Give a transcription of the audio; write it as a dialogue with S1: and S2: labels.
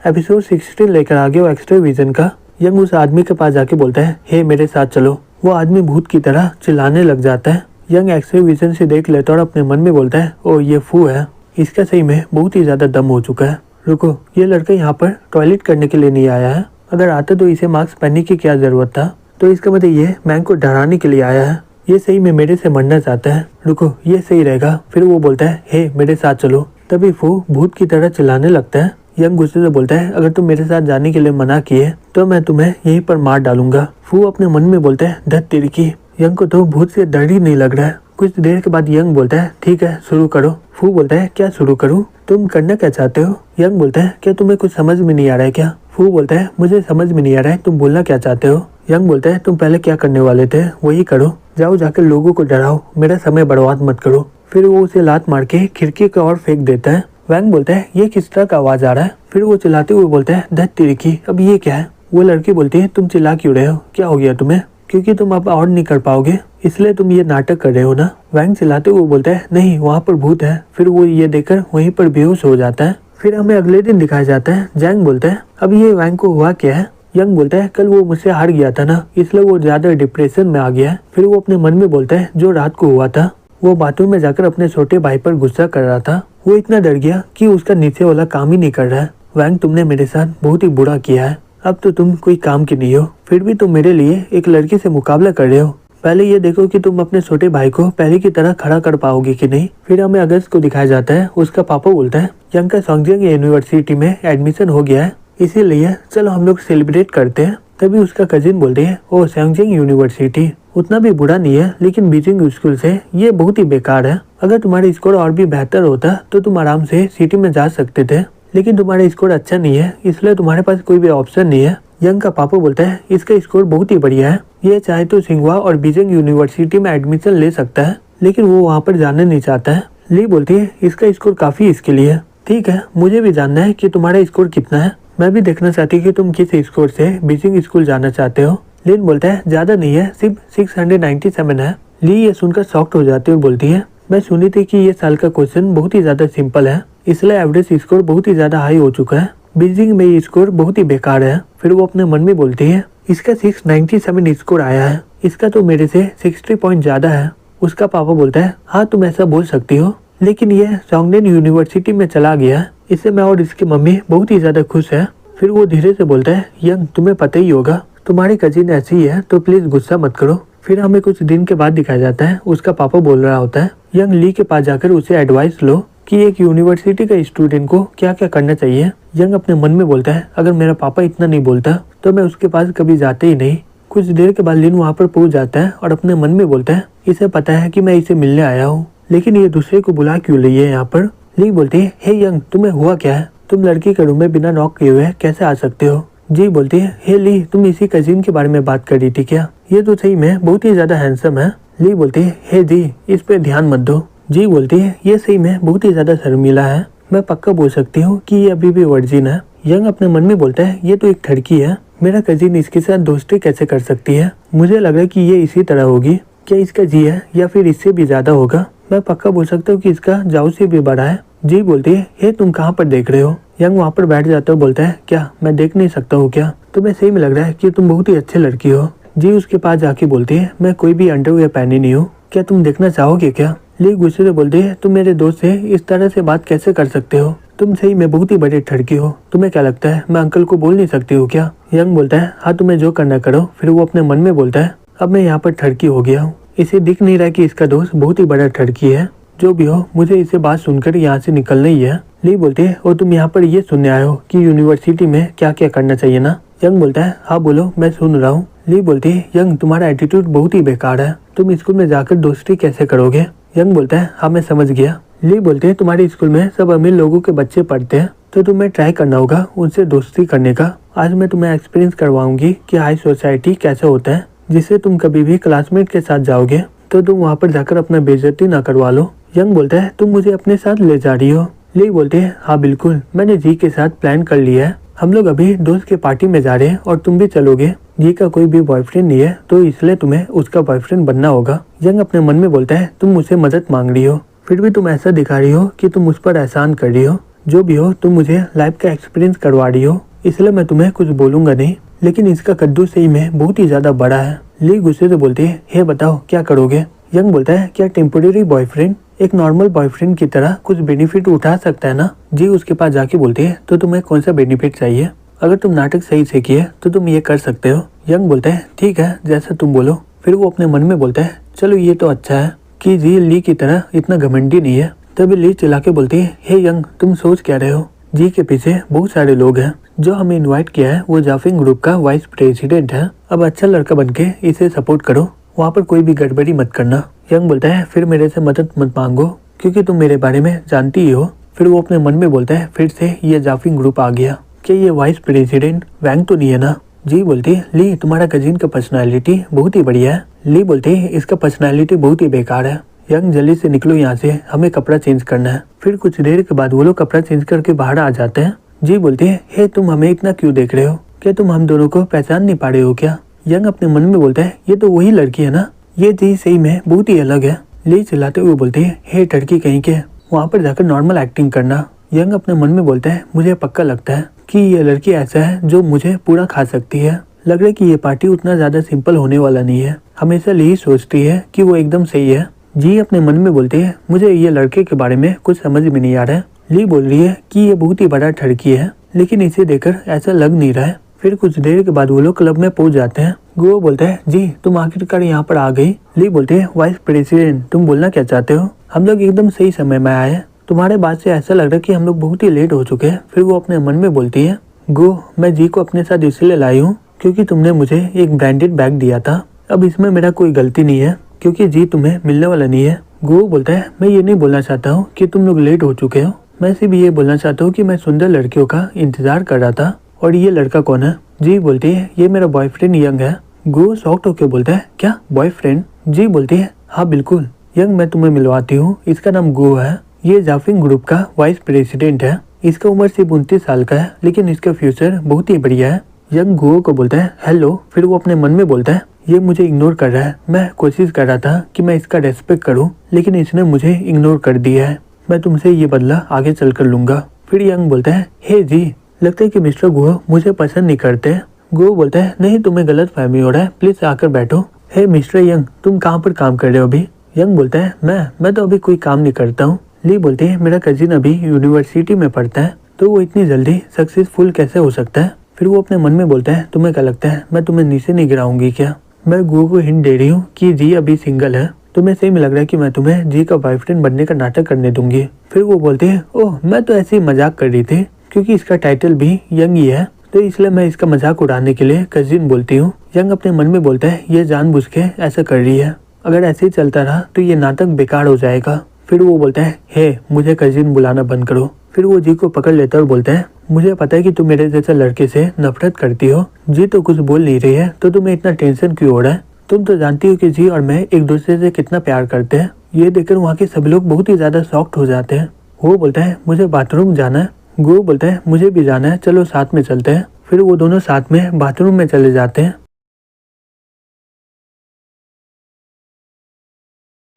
S1: Episode 16 लेकर आ गया extra vision का। यंग उस आदमी के पास जाके बोलता है, हे मेरे साथ चलो। वो आदमी भूत की तरह चिल्लाने लग जाता है। यंग एक्स्ट्रा विजन से देख लेता है और अपने मन में बोलता है, ओ ये फू है, इसका सही में बहुत ही ज्यादा दम हो चुका है। रुको, ये लड़का यहाँ पर टॉयलेट करने के लिए नहीं आया है। अगर आता तो इसे मास्क पहनने की क्या जरूरत था। तो इसका मतलब ये मैंग को डराने के लिए आया है। ये सही में मेरे से मरना चाहता है। रुको, ये सही रहेगा। फिर वो बोलता है, हे मेरे साथ चलो। तभी फू भूत की तरह चिल्लाने लगता है। यंग गुस्से से बोलता है, अगर तुम मेरे साथ जाने के लिए मना किए तो मैं तुम्हें यहीं पर मार डालूंगा। फू अपने मन में बोलता है, धत तेरी की। यंग को तो भूत से डर ही नहीं लग रहा है। कुछ देर के बाद यंग बोलता है, ठीक है शुरू करो। फू बोलता है, क्या शुरू करूं? तुम करना क्या चाहते हो? यंग बोलता है, क्या तुम्हें कुछ समझ में नहीं आ रहा है क्या? फू बोलता है, मुझे समझ में नहीं आ रहा है, तुम बोलना क्या चाहते हो? यंग बोलता है, तुम पहले क्या करने वाले थे वही करो। जाओ जाकर लोगों को डराओ, मेरा समय बर्बाद मत करो। फिर वो उसे लात मार के खिड़की की ओर फेंक देता है। वैंग बोलता है, ये किस तरह का आवाज आ रहा है? फिर वो चिल्लाते हुए बोलता है, धत तेरी की, अब ये क्या है? वो लड़की बोलती है, तुम चिल्ला क्यों रहे हो? क्या हो गया तुम्हें? क्योंकि तुम अब और नहीं कर पाओगे इसलिए तुम ये नाटक कर रहे हो ना? वैंग चिल्लाते हुए बोलता है, नहीं वहाँ पर भूत है। फिर वो ये देखकर वहीं पर बेहोश हो जाता है। फिर हमें अगले दिन दिखाया जाता है। जैंग बोलता है, अब ये वैंग को हुआ क्या है? यंग बोलता है, कल वो मुझसे हार गया था ना, इसलिए वो ज्यादा डिप्रेशन में आ गया है। फिर वो अपने मन में बोलता है, जो रात को हुआ था वो बाथरूम में जाकर अपने छोटे भाई पर गुस्सा कर रहा था। वो इतना डर गया कि उसका नीचे वाला काम ही नहीं कर रहा है। वैंग, तुमने मेरे साथ बहुत ही बुरा किया है। अब तो तुम कोई काम की नहीं हो, फिर भी तुम मेरे लिए एक लड़की से मुकाबला कर रहे हो। पहले ये देखो कि तुम अपने छोटे भाई को पहले की तरह खड़ा कर पाओगे कि नहीं। फिर हमें अगस्त को दिखाया जाता है। उसका पापा बोलता है, यंग का सोंगजिंग यूनिवर्सिटी में एडमिशन हो गया है, इसीलिए चलो हम लोग सेलिब्रेट करते हैं। तभी उसका कजिन बोलती है, ओ सोंगजिंग यूनिवर्सिटी उतना भी बुरा नहीं है, लेकिन बीजिंग स्कूल से ये बहुत ही बेकार है। अगर तुम्हारा स्कोर और भी बेहतर होता तो तुम आराम से सिटी में जा सकते थे, लेकिन तुम्हारा स्कोर अच्छा नहीं है इसलिए तुम्हारे पास कोई भी ऑप्शन नहीं है। यंग का पापा बोलता है, इसका स्कोर बहुत ही बढ़िया है, ये चाहे तो सिंघवा और बीजिंग यूनिवर्सिटी में एडमिशन ले सकता है, लेकिन वो वहाँ पर जाना नहीं चाहता है। ली बोलती है, इसका स्कोर काफी इसके लिए है। ठीक है, मुझे भी जानना है कि तुम्हारा स्कोर कितना है। मैं भी देखना चाहती हूँ कि तुम किस स्कोर से बीजिंग स्कूल जाना चाहते हो। लिन बोलता है, ज्यादा नहीं है, सिर्फ 697 है। ली ये सुनकर शॉक्ड हो जाती है और बोलती है, मैं सुनी थी कि ये साल का क्वेश्चन बहुत ही ज्यादा सिंपल है, इसलिए एवरेज स्कोर बहुत ही ज्यादा हाई हो चुका है। बीजिंग में ये स्कोर बहुत ही बेकार है। फिर वो अपने मन में बोलती है, इसका 697 स्कोर आया है, इसका तो मेरे से 60 पॉइंट ज्यादा है। उसका पापा बोलता है, हाँ तुम ऐसा बोल सकती हो, लेकिन ये सोंगडेन यूनिवर्सिटी में चला गया, इससे मैं और इसकी मम्मी बहुत ही ज्यादा खुश है। फिर वो धीरे से बोलता है, यंग तुम्हें पता ही होगा तुम्हारी कजिन ऐसी ही है, तो प्लीज गुस्सा मत करो। फिर हमें कुछ दिन के बाद दिखाया जाता है। उसका पापा बोल रहा होता है, यंग ली के पास जाकर उसे एडवाइस लो कि एक यूनिवर्सिटी का स्टूडेंट को क्या क्या करना चाहिए। यंग अपने मन में बोलता है, अगर मेरा पापा इतना नहीं बोलता तो मैं उसके पास कभी जाते ही नहीं। कुछ देर के बाद लिन वहाँ पर पहुंच जाता है और अपने मन में बोलता है, इसे पता है कि मैं इसे मिलने आया हूँ, लेकिन ये दूसरे को बुला क्यों रही है यहाँ पर। ली बोलती है, हे यंग तुम्हें हुआ क्या है? तुम लड़की के रूम में बिना नॉक किए हुए कैसे आ सकते हो? जी बोलती है, हे ली तुम इसी कजिन के बारे में बात कर रही थी क्या? ये तो सही में बहुत ही ज्यादा हैंडसम है। ली बोलती है, हे जी इस पे ध्यान मत दो। जी बोलती है, ये सही में बहुत ही ज्यादा शर्मिला है, मैं पक्का बोल सकती हूँ कि ये अभी भी वर्जिन है। यंग अपने मन में बोलता है, ये तो एक लड़की है, मेरा कजिन इसके साथ दोस्ती कैसे कर सकती है? मुझे लग रहा है कि ये इसी तरह होगी। क्या इसका जी है या फिर इससे भी ज्यादा होगा? मैं पक्का बोल सकता हूँ कि इसका जाऊ से भी बड़ा है। जी बोलती है, हे तुम कहाँ पर देख रहे हो? यंग वहाँ पर बैठ जाता है, बोलता है, क्या मैं देख नहीं सकता हूँ क्या? तुम्हें सही में लग रहा है कि तुम बहुत ही अच्छी लड़की हो। जी उसके पास जाके बोलती है, मैं कोई भी अंडरवेयर पहनी नहीं हूँ, क्या तुम देखना चाहोगे क्या? ली गुस्से से बोलती है, तुम मेरे दोस्त से इस तरह से बात कैसे कर सकते हो? तुम सही में बहुत ही बड़ी लड़की हो, तुम्हें क्या लगता है मैं अंकल को बोल नहीं सकती हूँ क्या? यंग बोलता है, हाँ तुम्हें जो करना करो। फिर वो अपने मन में बोलता है, अब मैं यहाँ पर लड़की हो गया हूँ, इसे दिख नहीं रहा कि इसका दोस्त बहुत ही बड़ा लड़की है। जो भी हो मुझे इसे बात सुनकर यहाँ से निकलना ही है। ली बोलती है, और तुम यहाँ पर ये सुनने आए हो कि यूनिवर्सिटी में क्या क्या करना चाहिए ना? यंग बोलता है, हाँ बोलो मैं सुन रहा हूँ। ली बोलती है, यंग तुम्हारा एटीट्यूड बहुत ही बेकार है, तुम स्कूल में जाकर दोस्ती कैसे करोगे? यंग बोलता है, हाँ मैं समझ गया। ली बोलती है, तुम्हारे स्कूल में सब अमीर लोगों के बच्चे पढ़ते हैं, तो तुम्हें ट्राई करना होगा उनसे दोस्ती करने का। आज मैं तुम्हें एक्सपीरियंस करवाऊंगी कि हाई सोसाइटी कैसे होता है, जिससे तुम कभी भी क्लासमेट के साथ जाओगे तो तुम वहाँ पर जाकर अपना बेइज्जती ना करवा लो। यंग बोलता है, तुम मुझे अपने साथ ले जा रही हो? ली बोलते हैं, हाँ बिल्कुल, मैंने जी के साथ प्लान कर लिया है, हम लोग अभी दोस्त के पार्टी में जा रहे हैं और तुम भी चलोगे। जी का कोई भी बॉयफ्रेंड नहीं है, तो इसलिए तुम्हें उसका बॉयफ्रेंड बनना होगा। यंग अपने मन में बोलता है, तुम मुझसे मदद मांग रही हो, फिर भी तुम ऐसा दिखा रही हो कि तुम मुझ पर एहसान कर रही हो। जो भी हो तुम मुझे लाइफ का एक्सपीरियंस करवा रही हो, इसलिए मैं तुम्हें कुछ बोलूंगा नहीं, लेकिन इसका कद्दू सही में बहुत ही ज्यादा बड़ा है। ली गुस्से से बोलती है, हे बताओ क्या करोगे। यंग बोलता है, क्या टेम्पोरेरी बॉयफ्रेंड एक नॉर्मल बॉयफ्रेंड की तरह कुछ बेनिफिट उठा सकता है ना। जी उसके पास जाके बोलती है, तो तुम्हें कौन सा बेनिफिट चाहिए, अगर तुम नाटक सही से किए तो तुम ये कर सकते हो। यंग बोलता है, ठीक है जैसा तुम बोलो। फिर वो अपने मन में बोलता है, चलो ये तो अच्छा है कि जी ली की तरह इतना घमंडी नहीं है। तभी ली चिल्ला के बोलती है, हे यंग तुम सोच क्या रहे हो, जी के पीछे बहुत सारे लोग हैं, जो हमें इनवाइट किया है वो जाफिंग ग्रुप का वाइस प्रेसिडेंट है, अब अच्छा लड़का बनके इसे सपोर्ट करो, वहाँ पर कोई भी गड़बड़ी मत करना। यंग बोलता है, फिर मेरे से मदद मत मांगो क्योंकि तुम मेरे बारे में जानती ही हो। फिर वो अपने मन में बोलता है, फिर से ये जाफिंग ग्रुप आ गया, क्या ये वाइस प्रेसिडेंट वैंग तो नहीं है ना। जी बोलती है, ली तुम्हारा कजिन का पर्सनालिटी बहुत ही बढ़िया है। ली बोलती है, इसका पर्सनालिटी बहुत ही बेकार है। यंग जल्दी से निकलो यहाँ से, हमें कपड़ा चेंज करना है। फिर कुछ देर के बाद वो लोग कपड़ा चेंज करके बाहर आ जाते हैं। जी बोलती है, हे तुम हमें इतना क्यों देख रहे हो, क्या तुम हम दोनों को पहचान नहीं पा रहे हो क्या। यंग अपने मन में बोलता है, ये तो वही लड़की है ना, ये जी सही में बहुत ही अलग है। ली चिल्लाते हुए बोलती है, हे टर्की कहीं के, वहाँ पर जाकर नॉर्मल एक्टिंग करना। यंग अपने मन में बोलता है, मुझे पक्का लगता है कि ये लड़की ऐसा है जो मुझे पूरा खा सकती है। लग रहा है कि ये पार्टी उतना ज्यादा सिंपल होने वाला नहीं है। हमेशा ली सोचती है कि वो एकदम सही है। जी अपने मन में बोलती है, मुझे ये लड़के के बारे में कुछ समझ में नहीं आ रहा है। ली बोल रही है कि ये बहुत ही बड़ा ठड़की है, लेकिन इसे देखकर ऐसा लग नहीं रहा है। फिर कुछ देर के बाद वो लोग क्लब में पहुंच जाते हैं। गो बोलता है, जी तुम आखिरकार यहाँ पर आ गई। ली बोलते हैं, वाइस प्रेसिडेंट तुम बोलना क्या चाहते हो, हम लोग एकदम सही समय में आए, तुम्हारे बात से ऐसा लग रहा है कि हम लोग बहुत ही लेट हो चुके हैं। फिर वो अपने मन में बोलती है, गो मैं जी को अपने साथ इसलिए लाई हूँ क्योंकि तुमने मुझे एक ब्रांडेड बैग दिया था, अब इसमें मेरा कोई गलती नहीं है क्योंकि जी तुम्हें मिलने वाला नहीं है। गो बोलता है, मैं ये नहीं बोलना चाहता हूँ कि तुम लोग लेट हो चुके हो, मैं सिर्फ ये बोलना चाहता हूँ कि मैं सुंदर लड़कियों का इंतजार कर रहा था। और ये लड़का कौन है। जी बोलती है, ये मेरा बॉयफ्रेंड यंग है। गो शॉक्ड होकर बोलता है, क्या बॉयफ्रेंड। जी बोलती है, हाँ बिल्कुल यंग, मैं तुम्हें मिलवाती हूँ, इसका नाम गो है, ये जाफिंग ग्रुप का वाइस प्रेसिडेंट है, इसका उम्र सिर्फ 29 साल का है, लेकिन इसका फ्यूचर बहुत ही बढ़िया है। यंग गो को बोलता है, हेलो। फिर वो अपने मन में बोलता है, ये मुझे इग्नोर कर रहा है, मैं कोशिश कर रहा था कि मैं इसका रेस्पेक्ट करूं, लेकिन इसने मुझे इग्नोर कर दिया है, मैं तुमसे ये बदला आगे चल कर लूंगा। फिर यंग बोलता है, हे जी लगता है कि मिस्टर गो मुझे पसंद नहीं करते। गो बोलता है, नहीं तुम्हें गलत फहमी हो रहा है, प्लीज आकर बैठो। हे मिस्टर यंग तुम कहाँ पर काम कर रहे हो अभी। यंग बोलता है, मैं तो अभी कोई काम नहीं करता हूँ। ली बोलती है, मेरा कजिन अभी यूनिवर्सिटी में पढ़ता है, तो वो इतनी जल्दी सक्सेसफुल कैसे हो सकता है। फिर वो अपने मन में बोलता है, तुम्हें क्या लगता है मैं तुम्हें नीचे नहीं गिराऊंगी क्या। मैं गो को हिंट दे रही हूँ कि जी अभी सिंगल है, तुम्हें सही में लग रहा है कि मैं तुम्हें जी का बॉयफ्रेंड बनने का नाटक करने दूंगी। फिर वो बोलते हैं, ओह मैं तो ऐसे ही मजाक कर रही थी, क्योंकि इसका टाइटल भी यंग ही है, तो इसलिए मैं इसका मजाक उड़ाने के लिए कजिन बोलती हूँ। यंग अपने मन में बोलता है, ये जानबूझ के ऐसा कर रही है, अगर ऐसे ही चलता रहा तो ये नाटक बेकार हो जाएगा। फिर वो बोलता है, हे मुझे कजिन बुलाना बंद करो। फिर वो जी को पकड़ लेता है और बोलता है, मुझे पता है कि तुम मेरे जैसे लड़के से नफरत करती हो। जी तो कुछ बोल नहीं रही है, तो तुम्हें इतना टेंशन क्यों हो रहा है, तुम तो जानती हो कि जी और मैं एक दूसरे से कितना प्यार करते हैं। ये देखकर वहाँ के सभी लोग बहुत ही ज्यादा शॉक्ड हो जाते हैं। वो बोलता है, मुझे बाथरूम जाना है। गो बोलता है, मुझे भी जाना है, चलो साथ में चलते हैं। फिर वो दोनों साथ में बाथरूम में चले जाते हैं।